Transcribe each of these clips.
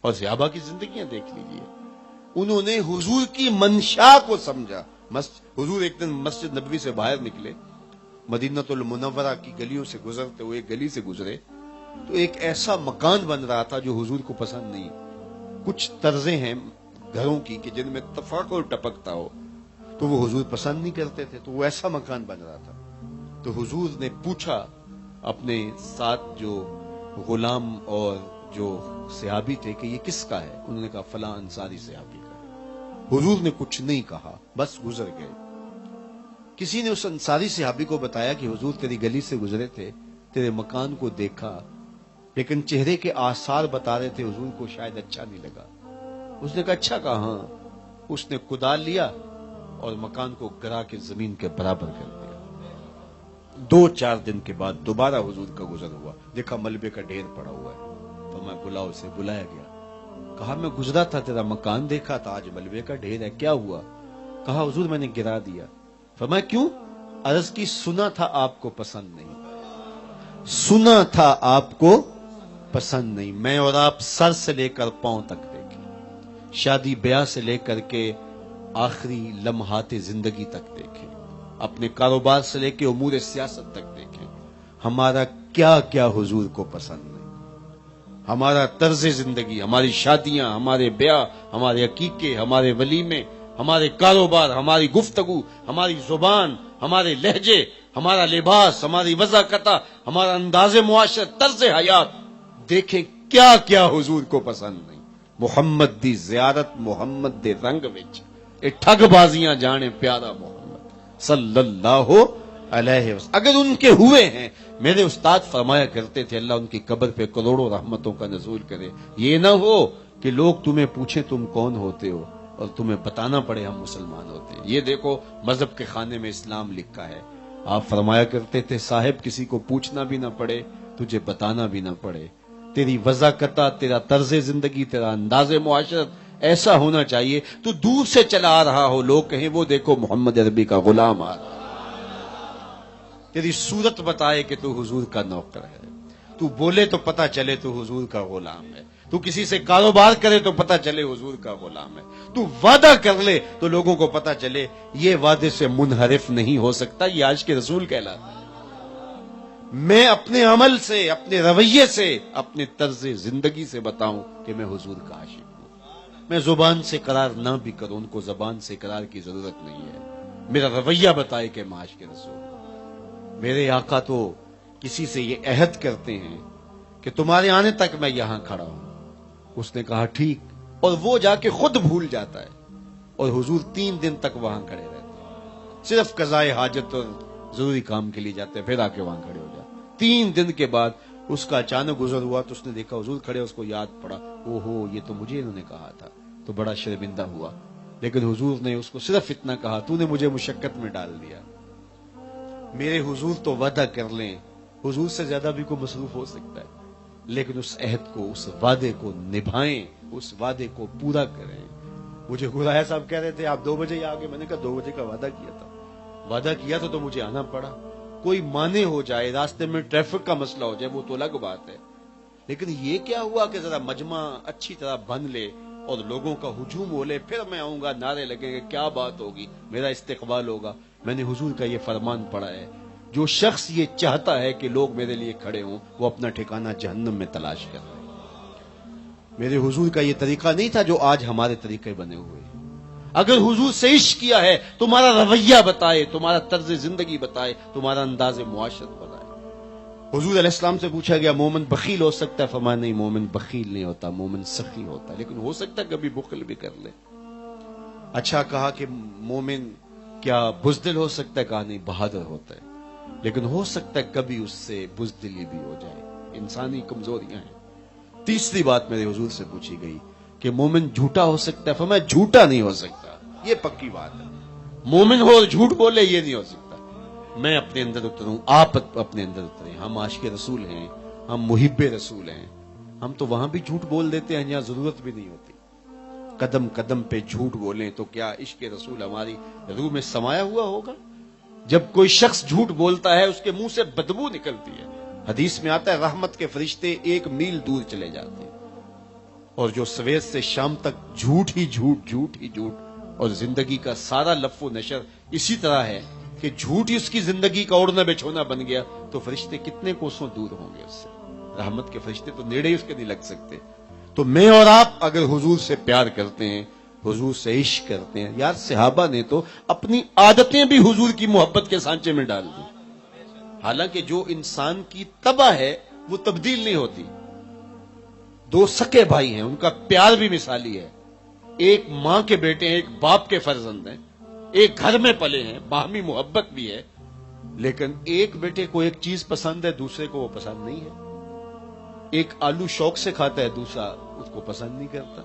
اور صحابہ کی زندگیاں دیکھ لیجئے. انہوں نے حضور کی منشا کو سمجھا. حضور ایک دن مسجد نبوی سے باہر نکلے, مدینہ المنورہ کی گلیوں سے گزرتے ہوئے ایک گلی سے گزرے تو ایک ایسا مکان بن رہا تھا جو حضور کو پسند نہیں. کچھ طرزیں ہیں گھروں کی کہ جن میں تفاخر ٹپکتا ہو تو وہ حضور پسند نہیں کرتے تھے, تو وہ ایسا مکان بن رہا تھا. تو حضور نے پوچھا اپنے ساتھ جو غلام اور جو صحابی تھے کہ یہ کس کا ہے؟ انہوں نے کہا فلاں انصاری صحابی کا ہے. حضور نے کچھ نہیں کہا, بس گزر گئے. کسی نے اس انصاری صحابی کو بتایا کہ حضور تیری گلی سے گزرے تھے, تیرے مکان کو دیکھا, لیکن چہرے کے آثار بتا رہے تھے حضور کو شاید اچھا نہیں لگا. اس نے کہا اچھا کہا. ہاں. اس نے کدال لیا اور مکان کو گرا کے زمین کے برابر کر دیا. 2-4 دن کے بعد دوبارہ حضور کا گزر ہوا, دیکھا ملبے کا ڈھیر پڑا ہوا ہے. فرمایا بلاؤ. اسے بلایا گیا. کہا میں گزرا تھا, تیرا مکان دیکھا تھا, آج ملبے کا ڈھیر ہے, کیا ہوا؟ کہا حضور میں نے گرا دیا. فرمایا کیوں؟ عرض کی سنا تھا آپ کو پسند نہیں, سنا تھا آپ کو پسند نہیں. میں اور آپ سر سے لے کر پاؤں تک دیکھیں, شادی بیاہ سے لے کر کے آخری لمحات زندگی تک دیکھیں, اپنے کاروبار سے لے کے امور سیاست تک دیکھیں, ہمارا کیا کیا حضور کو پسند نہیں. ہمارا طرز زندگی, ہماری شادیاں, ہمارے بیاہ, ہمارے عقیقے, ہمارے ولیمے, ہمارے کاروبار, ہماری گفتگو, ہماری زبان, ہمارے لہجے, ہمارا لباس, ہماری وضاحت, ہمارا انداز معاشرت, طرز حیات, دیکھیں کیا کیا حضور کو پسند نہیں. محمد دی زیارت محمد دے رنگ وچ اے ٹھگ بازیاں جانے پیارا محمد صلی اللہ علیہ وسلم. اگر ان کے ہوئے ہیں, میرے استاد فرمایا کرتے تھے اللہ ان کی قبر پہ کروڑوں رحمتوں کا نزول کرے. یہ نہ ہو کہ لوگ تمہیں پوچھیں تم کون ہوتے ہو اور تمہیں بتانا پڑے ہم مسلمان ہوتے ہیں. یہ دیکھو مذہب کے خانے میں اسلام لکھا ہے. آپ فرمایا کرتے تھے صاحب کسی کو پوچھنا بھی نہ پڑے, تجھے بتانا بھی نہ پڑے. تیری وضاحت, تیرا طرز زندگی, تیرا انداز معاشرت ایسا ہونا چاہیے تو دور سے چلا آ رہا ہو, لوگ کہیں وہ دیکھو محمد عربی کا غلام آ رہا. تیری صورت بتائے کہ تو حضور کا نوکر ہے, تو بولے تو پتا چلے تو حضور کا غلام ہے, تو کسی سے کاروبار کرے تو پتا چلے حضور کا غلام ہے, تو وعدہ کر لے تو لوگوں کو پتا چلے یہ وعدے سے منحرف نہیں ہو سکتا, یہ آج کے رسول کہلاتا ہے. میں اپنے عمل سے, اپنے رویے سے, اپنے طرز زندگی سے بتاؤں کہ میں حضور کا عاشق ہوں. میں زبان سے قرار نہ بھی کروں, ان کو زبان سے قرار کی ضرورت نہیں ہے. میرا رویہ بتائے کہ میں عاشق رسول ہوں. میرے آقا تو کسی سے یہ عہد کرتے ہیں کہ تمہارے آنے تک میں یہاں کھڑا ہوں. اس نے کہا ٹھیک, اور وہ جا کے خود بھول جاتا ہے, اور حضور 3 دن تک وہاں کھڑے رہتے ہیں, صرف قضائے حاجت اور ضروری کام کے لیے جاتے ہیں, پھر آ کے وہاں کھڑے ہو جاتے. 3 دن کے بعد اس کا اچانک گزر ہوا تو اس نے دیکھا حضور کھڑے, اس کو یاد پڑا او ہو یہ تو مجھے انہوں نے کہا تھا, تو بڑا شرمندہ ہوا. لیکن حضور نے اس کو صرف اتنا کہا تو نے مجھے مشقت میں ڈال دیا. میرے حضور تو وعدہ کر لیں, حضور سے زیادہ بھی کوئی مصروف ہو سکتا ہے, لیکن اس عہد کو, اس وعدے کو نبھائیں, اس وعدے کو پورا کریں. مجھے غرایا صاحب کہہ رہے تھے آپ 2 بجے آ گئے, میں نے کہا 2 بجے کا وعدہ کیا تھا, وعدہ کیا تو مجھے آنا پڑا. کوئی مانے ہو جائے, راستے میں ٹریفک کا مسئلہ ہو جائے, وہ تو الگ بات ہے, لیکن یہ کیا ہوا کہ ذرا مجمع اچھی طرح بن لے اور لوگوں کا ہجوم ہو لے, پھر میں آؤں گا, نعرے لگیں گے, کیا بات ہوگی, میرا استقبال ہوگا. میں نے حضور کا یہ فرمان پڑھا ہے, جو شخص یہ چاہتا ہے کہ لوگ میرے لیے کھڑے ہوں وہ اپنا ٹھکانہ جہنم میں تلاش کر رہے ہیں. میرے حضور کا یہ طریقہ نہیں تھا جو آج ہمارے طریقے بنے ہوئے ہیں. اگر حضور سے عشق کیا ہے, تمہارا رویہ بتائے, تمہارا طرز زندگی بتائے, تمہارا انداز معاشرت بتائے. حضور علیہ السلام سے پوچھا گیا مومن بخیل ہو سکتا ہے؟ فرمایا نہیں, مومن بخیل نہیں ہوتا, مومن سخی ہوتا ہے, لیکن ہو سکتا ہے کبھی بخل بھی کر لے. اچھا کہا کہ مومن کیا بزدل ہو سکتا ہے؟ کہا نہیں, بہادر ہوتا ہے, لیکن ہو سکتا ہے کبھی اس سے بزدلی بھی ہو جائے, انسانی کمزوریاں ہیں. تیسری بات میرے حضور سے پوچھی گئی کہ مومن جھوٹا ہو سکتا ہے؟ فرمایا جھوٹا نہیں ہو سکتا, یہ پکی بات ہے. مومن ہو اور جھوٹ بولے یہ نہیں ہو سکتا. میں اپنے اندر اتروں, آپ اپنے اندر اتریں. ہم عاشق رسول ہیں, ہم محب رسول ہیں, ہم تو وہاں بھی جھوٹ بول دیتے ہیں جہاں ضرورت بھی نہیں ہوتی. قدم قدم پہ جھوٹ بولیں تو کیا عشق رسول ہماری روح میں سمایا ہوا ہوگا؟ جب کوئی شخص جھوٹ بولتا ہے اس کے منہ سے بدبو نکلتی ہے. حدیث میں آتا ہے رحمت کے فرشتے 1 میل دور چلے جاتے ہیں. اور جو سویر سے شام تک جھوٹ ہی جھوٹ اور زندگی کا سارا لف و نشر اسی طرح ہے کہ جھوٹ ہی اس کی زندگی کا اوڑھنا بچھونا بن گیا، تو فرشتے کتنے کوسوں دور ہوں گے اس سے؟ رحمت کے فرشتے تو نیڑے ہی اس کے نہیں لگ سکتے۔ تو میں اور آپ اگر حضور سے پیار کرتے ہیں، حضور سے عشق کرتے ہیں، یار صحابہ نے تو اپنی عادتیں بھی حضور کی محبت کے سانچے میں ڈال دی۔ حالانکہ جو انسان کی طبع ہے وہ تبدیل نہیں ہوتی۔ دو سکے بھائی ہیں، ان کا پیار بھی مثالی ہے، ایک ماں کے بیٹے ہیں، ایک باپ کے فرزند ہیں، ایک گھر میں پلے ہیں، باہمی محبت بھی ہے، لیکن ایک بیٹے کو ایک چیز پسند ہے، دوسرے کو وہ پسند نہیں ہے۔ ایک آلو شوق سے کھاتا ہے، دوسرا اس کو پسند نہیں کرتا۔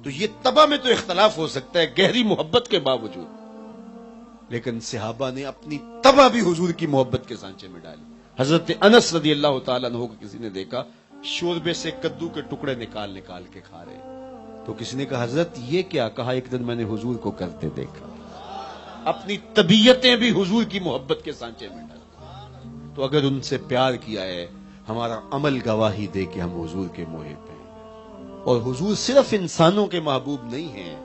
تو یہ طبع میں تو اختلاف ہو سکتا ہے گہری محبت کے باوجود، لیکن صحابہ نے اپنی طبع بھی حضور کی محبت کے سانچے میں ڈالی۔ حضرت انس رضی اللہ تعالیٰ عنہ کو کسی نے دیکھا شوربے سے کدو کے ٹکڑے نکال کے کھا رہے، تو کسی نے کہا حضرت یہ کیا؟ کہا ایک دن میں نے حضور کو کرتے دیکھا۔ اپنی طبیعتیں بھی حضور کی محبت کے سانچے میں ڈالی۔ تو اگر ان سے پیار کیا ہے، ہمارا عمل گواہی دے کہ ہم حضور کے محب ہیں۔ اور حضور صرف انسانوں کے محبوب نہیں ہیں،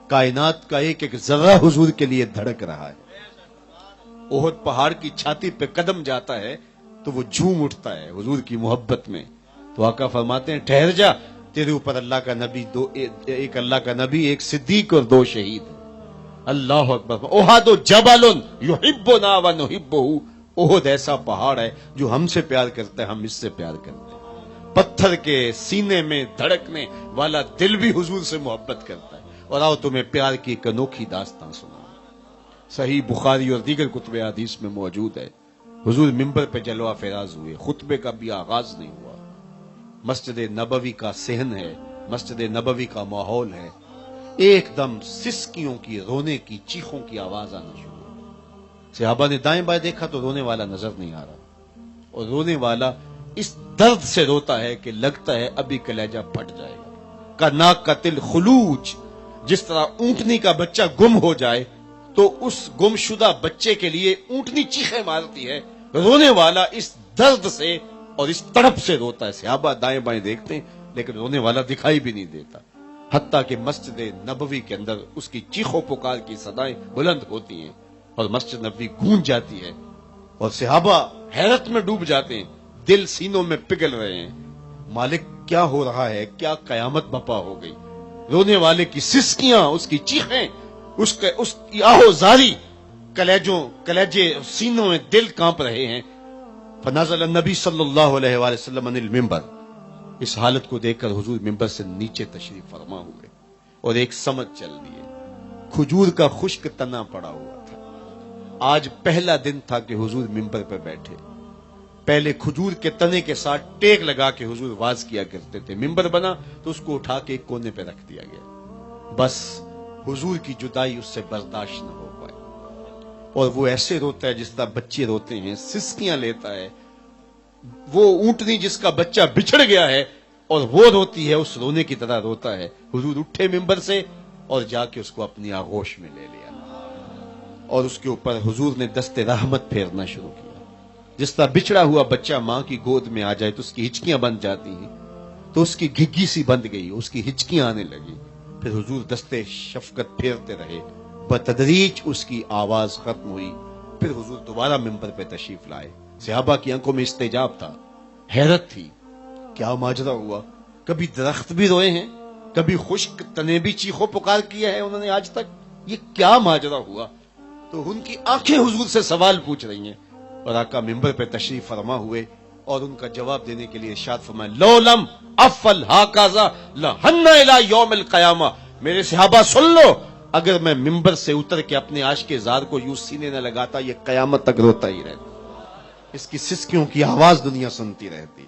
کائنات کا ایک ایک ذرہ حضور کے لیے دھڑک رہا ہے۔ احد پہاڑ کی چھاتی پہ قدم جاتا ہے تو وہ جھوم اٹھتا ہے حضور کی محبت میں۔ تو آقا فرماتے ہیں ٹھہر جا، تیرے اوپر اللہ کا نبی ایک اللہ کا نبی، ایک صدیق اور دو شہید ہیں۔ اللہ اکبر۔ احد جبل یحبنا ونحبہ، احد ایسا پہاڑ ہے جو ہم سے پیار کرتا ہے، ہم اس سے پیار کرتے ہیں۔ پتھر کے سینے میں دھڑکنے والا دل بھی حضور سے محبت کرتا ہے۔ اور آؤ تمہیں پیار کی ایک انوکھی داستان سناؤں، صحیح بخاری اور دیگر کتب حدیث میں موجود ہے۔ حضور منبر پہ جلوہ فراز ہوئے، خطبے کا بھی آغاز نہیں ہوا، مسجد نبوی کا صحن ہے، مسجد نبوی کا ماحول ہے، ایک دم سسکیوں کی، رونے کی، چیخوں کی آواز آنا شروع ہوئی۔ صحابہ نے دائیں بائیں دیکھا تو رونے والا نظر نہیں آ رہا، اور رونے والا اس درد سے روتا ہے کہ لگتا ہے ابھی کلیجہ پھٹ جائے گا۔ کا ناک کا تل خلوج، جس طرح اونٹنی کا بچہ گم ہو جائے تو اس گم شدہ بچے کے لیے اونٹنی چیخیں مارتی ہے، رونے والا اس درد سے اور اس تڑپ سے روتا ہے۔ صحابہ دائیں بائیں دیکھتے ہیں لیکن رونے والا دکھائی بھی نہیں دیتا، حتیٰ کہ مسجد نبوی کے اندر اس کی چیخو پکار کی صدائیں بلند ہوتی ہیں اور مسجد نبوی گونج جاتی ہے، اور صحابہ حیرت میں ڈوب جاتے ہیں، دل سینوں میں پگھل رہے ہیں، مالک کیا ہو رہا ہے؟ کیا قیامت بپا ہو گئی؟ رونے والے کی سسکیاں، اس کی چیخیں، اس کی آہو زاری، کلیجے سینوں میں دل کانپ رہے ہیں۔ فنزل النبی صلی اللہ علیہ وآلہ وسلم عن المنبر، اس حالت کو دیکھ کر حضور منبر سے نیچے تشریف فرما ہوئے اور ایک سمجھ چل دیے۔ کھجور کا خشک تنا پڑا ہوا تھا، آج پہلا دن تھا کہ حضور منبر پہ بیٹھے۔ پہلے کھجور کے تنے کے ساتھ ٹیک لگا کے حضور واز کیا کرتے تھے، منبر بنا تو اس کو اٹھا کے ایک کونے پہ رکھ دیا گیا۔ بس حضور کی جدائی اس سے برداشت نہ ہو پائے، اور وہ ایسے روتا ہے جس طرح بچے روتے ہیں، سسکیاں لیتا ہے۔ وہ اونٹنی جس کا بچہ بچھڑ گیا ہے اور وہ روتی ہے، اس رونے کی طرح روتا ہے۔ حضور اٹھے منبر سے اور جا کے اس کو اپنی آغوش میں لے لیا، اور اس کے اوپر حضور نے دست رحمت پھیرنا شروع کیا۔ جس طرح بچھڑا ہوا بچہ ماں کی گود میں آ جائے تو اس کی ہچکیاں بند جاتی ہیں، تو اس کی گھگی سی بند گئی، اس کی ہچکیاں آنے لگی۔ پھر حضور دستے شفقت پھیرتے رہے، بتدریج اس کی آواز ختم ہوئی۔ پھر حضور دوبارہ منبر پہ تشریف لائے۔ صحابہ کی آنکھوں میں استعجاب تھا، حیرت تھی، کیا ماجرا ہوا؟ کبھی درخت بھی روئے ہیں، کبھی خشک تنے بھی چیخو پکار کیا ہے انہوں نے آج تک، یہ کیا ماجرا ہوا؟ تو ان کی آنکھیں حضور سے سوال پوچھ رہی ہیں، اور آقا منبر پہ تشریف فرما ہوئے اور ان کا جواب دینے کے لیے ارشاد فرمائے، لو لم افل ہاکازا لہن الی یوم القیامہ۔ میرے صحابہ سن لو، اگر میں منبر سے اتر کے اپنے عاشق زار کو یوں سینے نہ لگاتا، یہ قیامت تک روتا ہی رہتا، اس کی سسکیوں کی آواز دنیا سنتی رہتی۔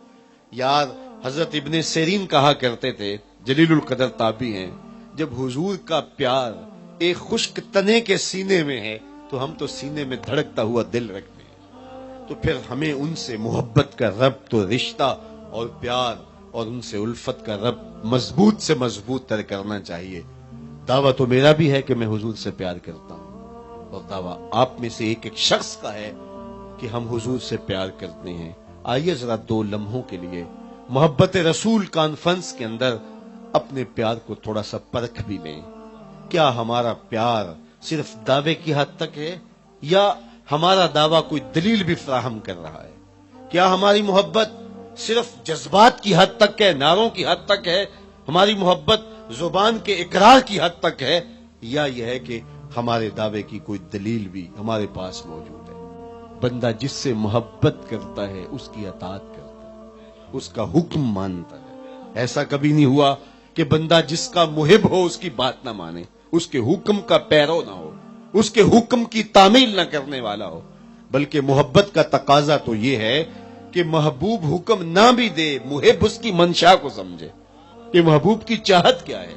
یار حضرت ابن سیرین کہا کرتے تھے، جلیل القدر تابعی ہیں، جب حضور کا پیار ایک خشک تنے کے سینے میں ہے تو ہم تو سینے میں دھڑکتا ہوا دل رکھتے ہیں، تو پھر ہمیں ان سے محبت کا ربط و رشتہ اور پیار اور ان سے الفت کا ربط مضبوط سے مضبوط تر کرنا چاہیے۔ دعویٰ تو میرا بھی ہے کہ میں حضور سے پیار کرتا ہوں، اور دعویٰ آپ میں سے ایک ایک شخص کا ہے کہ ہم حضور سے پیار کرتے ہیں۔ آئیے ذرا 2 لمحوں کے لیے محبت رسول کانفرنس کے اندر اپنے پیار کو تھوڑا سا پرکھ بھی لیں. کیا ہمارا پیار صرف دعوے کی حد تک ہے یا ہمارا دعویٰ کوئی دلیل بھی فراہم کر رہا ہے؟ کیا ہماری محبت صرف جذبات کی حد تک ہے، نعروں کی حد تک ہے؟ ہماری محبت زبان کے اقرار کی حد تک ہے یا یہ ہے کہ ہمارے دعوے کی کوئی دلیل بھی ہمارے پاس موجود ہے؟ بندہ جس سے محبت کرتا ہے اس کی اطاعت کرتا ہے، اس کا حکم مانتا ہے. ایسا کبھی نہیں ہوا کہ بندہ جس کا محب ہو اس کی بات نہ مانے، اس کے حکم کا پیرو نہ ہو، اس کے حکم کی تعمیل نہ کرنے والا ہو. بلکہ محبت کا تقاضا تو یہ ہے کہ محبوب حکم نہ بھی دے، محب اس کی منشا کو سمجھے کہ محبوب کی چاہت کیا ہے.